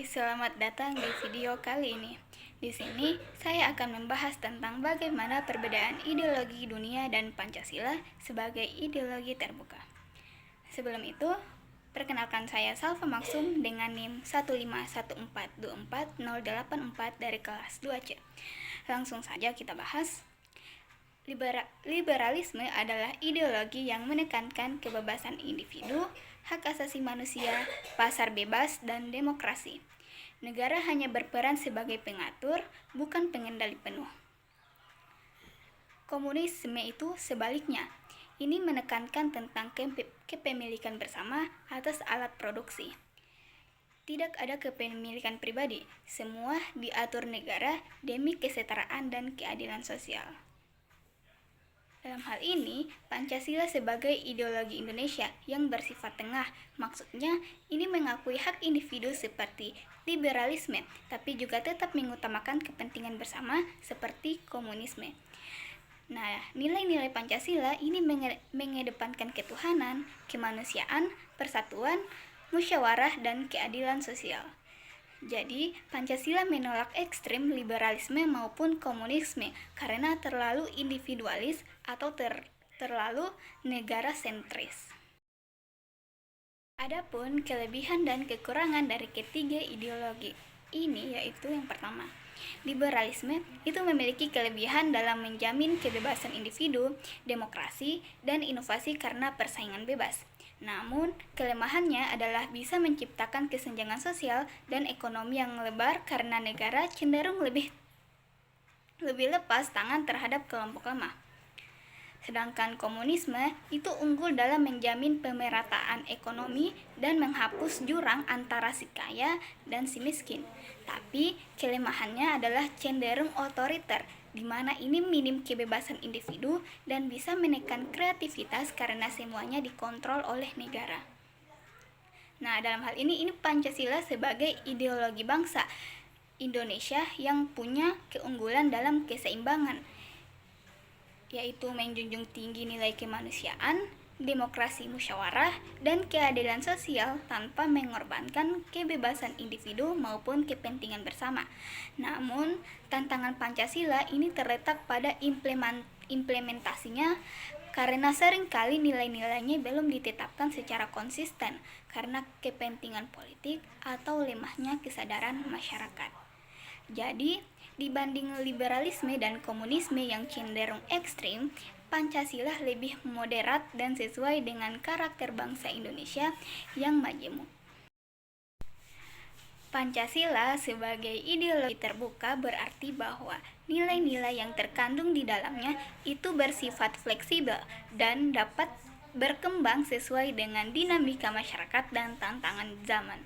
selamat datang di video kali ini. Di sini saya akan membahas tentang bagaimana perbedaan ideologi dunia dan Pancasila sebagai ideologi terbuka. Sebelum itu, perkenalkan saya Salva Maksum dengan NIM 151424084 dari kelas 2C. Langsung saja kita bahas. Liberalisme adalah ideologi yang menekankan kebebasan individu, hak asasi manusia, pasar bebas, dan demokrasi. Negara hanya berperan sebagai pengatur, bukan pengendali penuh. Komunisme itu sebaliknya. Ini menekankan tentang kepemilikan bersama atas alat produksi. Tidak ada kepemilikan pribadi, semua diatur negara demi kesetaraan dan keadilan sosial. Dalam hal ini, Pancasila sebagai ideologi Indonesia yang bersifat tengah, maksudnya ini mengakui hak individu seperti liberalisme, tapi juga tetap mengutamakan kepentingan bersama seperti komunisme. Nah, nilai-nilai Pancasila ini mengedepankan ketuhanan, kemanusiaan, persatuan, musyawarah, dan keadilan sosial. Jadi, Pancasila menolak ekstrem liberalisme maupun komunisme karena terlalu individualis atau terlalu negara sentris. Adapun kelebihan dan kekurangan dari ketiga ideologi ini yaitu yang pertama, liberalisme itu memiliki kelebihan dalam menjamin kebebasan individu, demokrasi, dan inovasi karena persaingan bebas. Namun, kelemahannya adalah bisa menciptakan kesenjangan sosial dan ekonomi yang lebar karena negara cenderung lebih lepas tangan terhadap kelompok lemah. Sedangkan komunisme itu unggul dalam menjamin pemerataan ekonomi dan menghapus jurang antara si kaya dan si miskin. Tapi kelemahannya adalah cenderung otoriter, di mana ini minim kebebasan individu dan bisa menekan kreativitas karena semuanya dikontrol oleh negara. Nah, dalam hal ini Pancasila sebagai ideologi bangsa Indonesia yang punya keunggulan dalam keseimbangan, yaitu menjunjung tinggi nilai kemanusiaan, demokrasi musyawarah, dan keadilan sosial tanpa mengorbankan kebebasan individu maupun kepentingan bersama. Namun, tantangan Pancasila ini terletak pada implementasinya karena seringkali nilai-nilainya belum ditetapkan secara konsisten karena kepentingan politik atau lemahnya kesadaran masyarakat. Jadi, dibanding liberalisme dan komunisme yang cenderung ekstrim, Pancasila lebih moderat dan sesuai dengan karakter bangsa Indonesia yang majemuk. Pancasila sebagai ideologi terbuka berarti bahwa nilai-nilai yang terkandung di dalamnya itu bersifat fleksibel dan dapat berkembang sesuai dengan dinamika masyarakat dan tantangan zaman.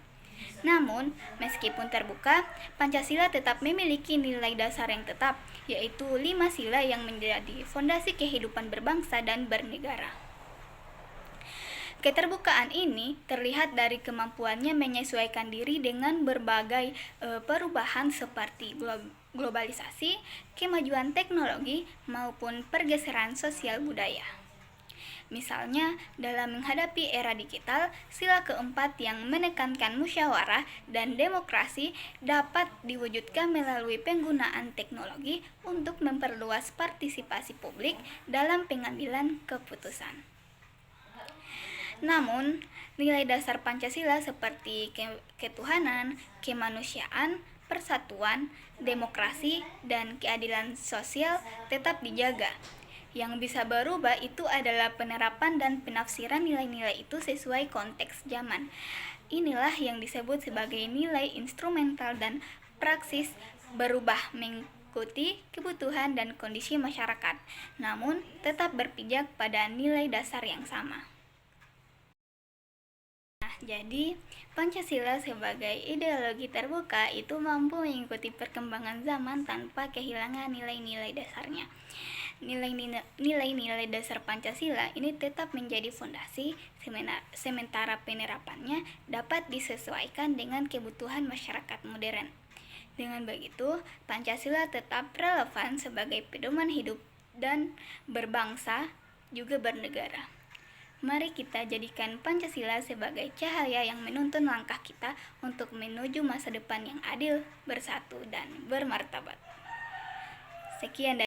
Namun, meskipun terbuka, Pancasila tetap memiliki nilai dasar yang tetap, yaitu 5 sila yang menjadi fondasi kehidupan berbangsa dan bernegara. Keterbukaan ini terlihat dari kemampuannya menyesuaikan diri dengan berbagai perubahan seperti globalisasi, kemajuan teknologi, maupun pergeseran sosial budaya. Misalnya, dalam menghadapi era digital, sila keempat yang menekankan musyawarah dan demokrasi dapat diwujudkan melalui penggunaan teknologi untuk memperluas partisipasi publik dalam pengambilan keputusan. Namun, nilai dasar Pancasila seperti ketuhanan, kemanusiaan, persatuan, demokrasi, dan keadilan sosial tetap dijaga. Yang bisa berubah itu adalah penerapan dan penafsiran nilai-nilai itu sesuai konteks zaman. Inilah yang disebut sebagai nilai instrumental dan praksis berubah mengikuti kebutuhan dan kondisi masyarakat, namun tetap berpijak pada nilai dasar yang sama. Jadi, Pancasila sebagai ideologi terbuka itu mampu mengikuti perkembangan zaman tanpa kehilangan nilai-nilai dasarnya. Nilai-nilai dasar Pancasila ini tetap menjadi fondasi, sementara penerapannya dapat disesuaikan dengan kebutuhan masyarakat modern. Dengan begitu, Pancasila tetap relevan sebagai pedoman hidup dan berbangsa juga bernegara. Mari kita jadikan Pancasila sebagai cahaya yang menuntun langkah kita untuk menuju masa depan yang adil, bersatu, dan bermartabat. Sekian dari